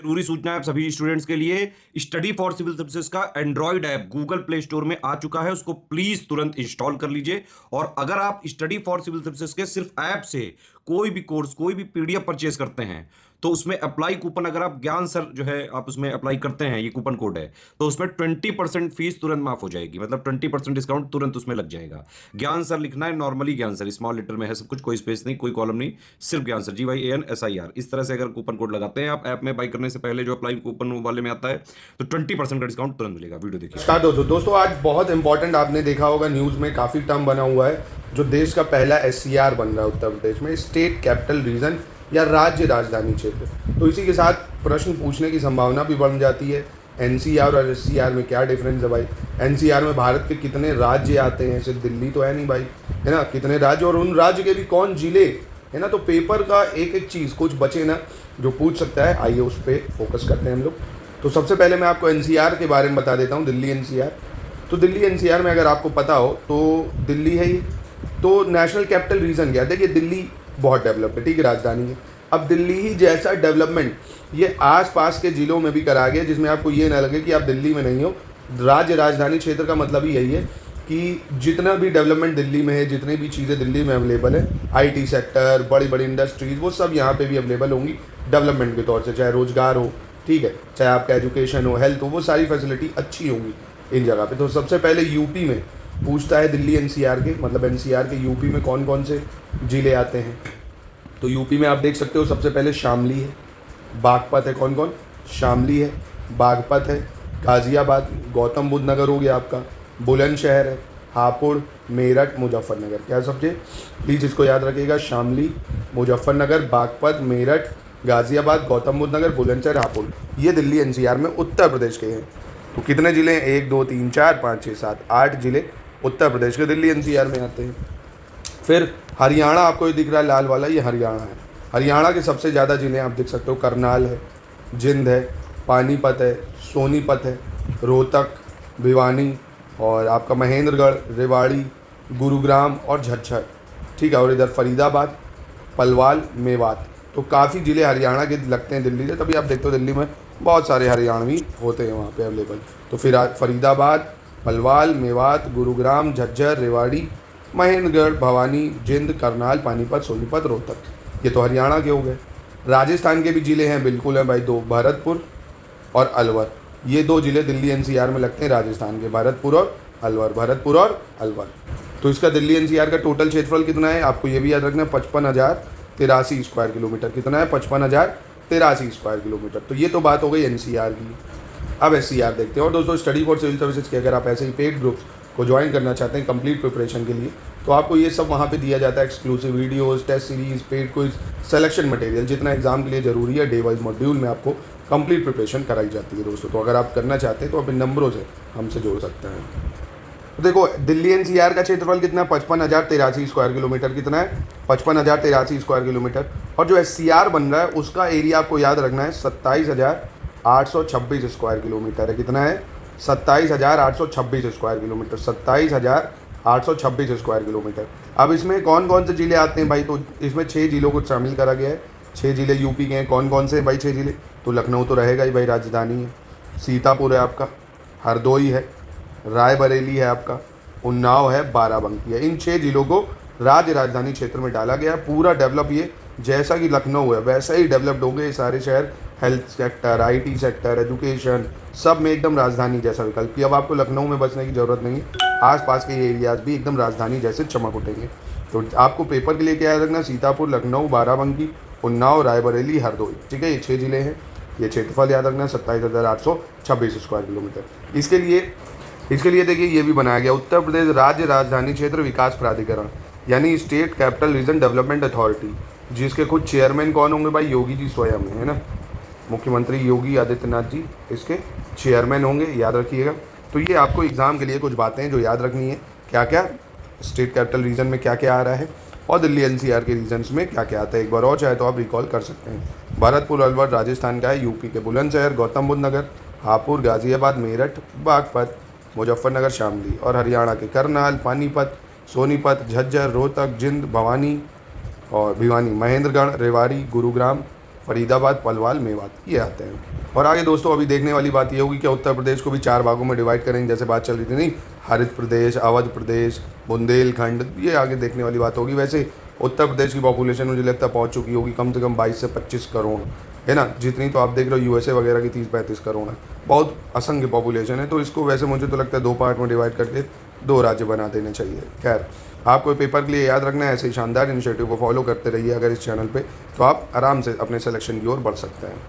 जरूरी सूचना है आप सभी स्टूडेंट्स के लिए। स्टडी फॉर सिविल सर्विसेज का Android app Google play store में आ चुका है, उसको प्लीज तुरंत इंस्टॉल कर लीजिए। और अगर आप स्टडी फॉर सिविल सर्विसेज के सिर्फ ऐप से कोई भी कोर्स, कोई भी पीडीएफ परचेज करते हैं तो उसमें अप्लाई कूपन, अगर आप ज्ञान सर जो है आप उसमें अप्लाई करते हैं, ये कूपन कोड है, तो उसमें 20% फीस तुरंत माफ हो जाएगी। मतलब 20% डिस्काउंट तुरंत उसमें लग जाएगा। ज्ञान सर लिखना है, नॉर्मली ज्ञान सर स्मॉल लेटर में है सब कुछ, कोई स्पेस नहीं, कोई कॉलम नहीं, सिर्फ ज्ञान सर, GYANSIR। इस तरह से अगर कूपन कोड लगाते हैं आप ऐप में बाई करने से पहले, जो अप्लाई कूपन वाले में आता है, तो 20% का डिस्काउंट तुरंत मिलेगा। वीडियो देखिए। दोस्तों आज बहुत इंपॉर्टेंट, आपने देखा होगा न्यूज़ में काफ़ी टर्म बना हुआ है, जो देश का पहला SCR बन रहा है उत्तर प्रदेश में, स्टेट कैपिटल रीजन या राज्य राजधानी क्षेत्र। तो इसी के साथ प्रश्न पूछने की संभावना भी बढ़ जाती है। NCR और SCR में क्या डिफरेंस है भाई? NCR में भारत के कितने राज्य आते हैं? सिर्फ दिल्ली तो है नहीं भाई, है ना, कितने राज्य, और उन राज्य के भी कौन जिले, है ना। तो पेपर का एक एक चीज़ कुछ बचे ना जो पूछ सकता है, आइए उस पर फोकस करते हैं हम लोग। तो सबसे पहले मैं आपको NCR के बारे में बता देता हूँ, दिल्ली NCR। तो दिल्ली NCR में अगर आपको पता हो तो दिल्ली है ही, तो नेशनल कैपिटल रीजन क्या? देखिए दिल्ली बहुत डेवलप्ड है, ठीक है, राजधानी है। अब दिल्ली ही जैसा डेवलपमेंट ये आसपास के ज़िलों में भी करा गया, जिसमें आपको ये ना लगे कि आप दिल्ली में नहीं हो। राज्य राजधानी क्षेत्र का मतलब ही यही है कि जितना भी डेवलपमेंट दिल्ली में है, जितनी भी चीज़ें दिल्ली में अवेलेबल है, IT सेक्टर, बड़ी बड़ी इंडस्ट्रीज़, वो सब यहाँ पे भी अवेलेबल होंगी डेवलपमेंट के तौर से, चाहे रोज़गार हो, ठीक है, चाहे आपका एजुकेशन हो, हेल्थ हो, वो सारी फैसिलिटी अच्छी होंगी इन जगह पे। तो सबसे पहले यूपी में पूछता है दिल्ली NCR के, मतलब NCR के यूपी में कौन कौन से ज़िले आते हैं। तो यूपी में आप देख सकते हो सबसे पहले शामली है, बागपत है, कौन कौन? शामली है, बागपत है, गाज़ियाबाद, गौतम बुद्ध नगर हो गया आपका, बुलंदशहर है, हापुड़, मेरठ, मुजफ्फरनगर। क्या समझे? प्लीज़ इसको याद रखिएगा, शामली, मुजफ्फरनगर, बागपत, मेरठ, गाज़ियाबाद, गौतम बुद्ध नगर, बुलंदशहर, हापुड़, ये दिल्ली NCR में उत्तर प्रदेश के हैं। तो कितने ज़िले हैं? 1 2 3 4 5 6 7 8 ज़िले उत्तर प्रदेश के दिल्ली NCR में आते हैं। फिर हरियाणा, आपको ये दिख रहा है लाल वाला, ये हरियाणा है। हरियाणा के सबसे ज़्यादा ज़िले आप देख सकते हो, करनाल है, जिंद है, पानीपत है, सोनीपत है, रोहतक, भिवानी, और आपका महेंद्रगढ़, रेवाड़ी, गुरुग्राम और झज्जर, ठीक है। और इधर फरीदाबाद, पलवाल, मेवात। तो काफ़ी ज़िले हरियाणा के लगते हैं दिल्ली से, तभी आप देखते हो दिल्ली में बहुत सारे हरियाणवी होते हैं वहाँ पे अवेलेबल। तो फिर फरीदाबाद, पलवाल, मेवात, गुरुग्राम, झज्जर, रेवाड़ी, महेंद्रगढ़, भवानी, जिंद, करनाल, पानीपत, सोनीपत, रोहतक, ये तो हरियाणा के हो गए। राजस्थान के भी ज़िले हैं, बिल्कुल हैं भाई, 2, भरतपुर और अलवर। ये 2 ज़िले दिल्ली NCR में लगते हैं राजस्थान के, भरतपुर और अलवर, भरतपुर और अलवर। तो इसका दिल्ली NCR का टोटल क्षेत्रफल कितना है आपको ये भी याद रखना है, 55,083 स्क्वायर किलोमीटर। कितना है? 55,083 स्क्वायर किलोमीटर। तो ये तो बात हो गई NCR की। अब SCR देखते हैं। और दोस्तों, स्टडी फॉर सिविल सर्विसेज के अगर आप ऐसे ही पेड ग्रुप्स को ज्वाइन करना चाहते हैं कंप्लीट प्रिपरेशन के लिए, तो आपको ये सब वहाँ पे दिया जाता है, exclusive videos, test series, paid quiz, selection material, जितना एग्जाम के लिए ज़रूरी है, डे वाइज मॉड्यूल में आपको कंप्लीट प्रिपरेशन कराई जाती है दोस्तों। तो अगर आप करना चाहते हैं तो आप इन नंबरों से हमसे जोड़ सकते हैं। तो देखो दिल्ली NCR का क्षेत्रफल कितना है? 55,083 स्क्वायर किलोमीटर। कितना है? 55,083 स्क्वायर किलोमीटर। और जो SCR बन रहा है उसका एरिया आपको याद रखना है, 27,826 स्क्वायर किलोमीटर है। कितना है? 27,826 स्क्वायर किलोमीटर, 27,826 स्क्वायर किलोमीटर। अब इसमें कौन कौन से ज़िले आते हैं भाई? तो इसमें 6 ज़िलों को शामिल करा गया है। 6 ज़िले यूपी के हैं। कौन कौन से भाई 6 ज़िले? तो लखनऊ तो रहेगा ही भाई, राजधानी है, सीतापुर है आपका, हरदोई है, रायबरेली है आपका, उन्नाव है, बाराबंकी है। इन 6 ज़िलों को राज्य राजधानी क्षेत्र में डाला गया। पूरा डेवलप ये जैसा कि लखनऊ है वैसा ही डेवलप्ड हो गए ये सारे शहर, health sector, IT sector, education, सब में एकदम राजधानी जैसा विकल्प कि अब आपको लखनऊ में बसने की ज़रूरत नहीं, आसपास के एरियाज भी एकदम राजधानी जैसे चमक उठेंगे। तो आपको पेपर के लिए क्या याद रखना? सीतापुर, लखनऊ, बाराबंकी, उन्नाव, रायबरेली, हरदोई, ठीक है, ये 6 ज़िले हैं। ये क्षेत्रफल याद रखना, 27,826 स्क्वायर किलोमीटर। इसके लिए देखिए ये भी बनाया गया, उत्तर प्रदेश राज्य राजधानी क्षेत्र विकास प्राधिकरण, यानी state capital region development authority, जिसके खुद चेयरमैन कौन होंगे भाई? योगी जी स्वयं, है ना, मुख्यमंत्री योगी आदित्यनाथ जी इसके चेयरमैन होंगे, याद रखिएगा। तो ये आपको एग्ज़ाम के लिए कुछ बातें हैं जो याद रखनी है, क्या क्या स्टेट कैपिटल रीजन में क्या क्या आ रहा है और दिल्ली NCR के रीजन्स में क्या क्या आता है। एक बार और चाहे तो आप रिकॉल कर सकते हैं। भरतपुर, अलवर राजस्थान का है, यूपी के बुलंदशहर, गौतम बुद्ध नगर, हापुड़, गाज़ियाबाद, मेरठ, बागपत, मुजफ्फरनगर, शामली, और हरियाणा के करनाल, पानीपत, सोनीपत, झज्जर, रोहतक, जिंद, भवानी और भिवानी, महेंद्रगढ़, रेवाड़ी, गुरुग्राम, फरीदाबाद, पलवाल, मेवात ये आते हैं। और आगे दोस्तों अभी देखने वाली बात ये होगी कि उत्तर प्रदेश को भी 4 भागों में डिवाइड करेंगे, जैसे बात चल रही थी नहीं, हरित प्रदेश, अवध प्रदेश, बुंदेलखंड, ये आगे देखने वाली बात होगी। वैसे उत्तर प्रदेश की पॉपुलेशन मुझे लगता है पहुंच चुकी होगी कम से कम 22 से 25 करोड़, है ना, जितनी तो आप देख रहे हो यूएसए वगैरह की 30-35 करोड़ है, बहुत असंख्य पॉपुलेशन है। तो इसको वैसे मुझे तो लगता है 2 पार्ट में डिवाइड करके 2 राज्य बना देने चाहिए। खैर, आपको पेपर के लिए याद रखना है, ऐसे ही शानदार इनिशिएटिव को फॉलो करते रहिए अगर इस चैनल पे, तो आप आराम से अपने सिलेक्शन की ओर बढ़ सकते हैं।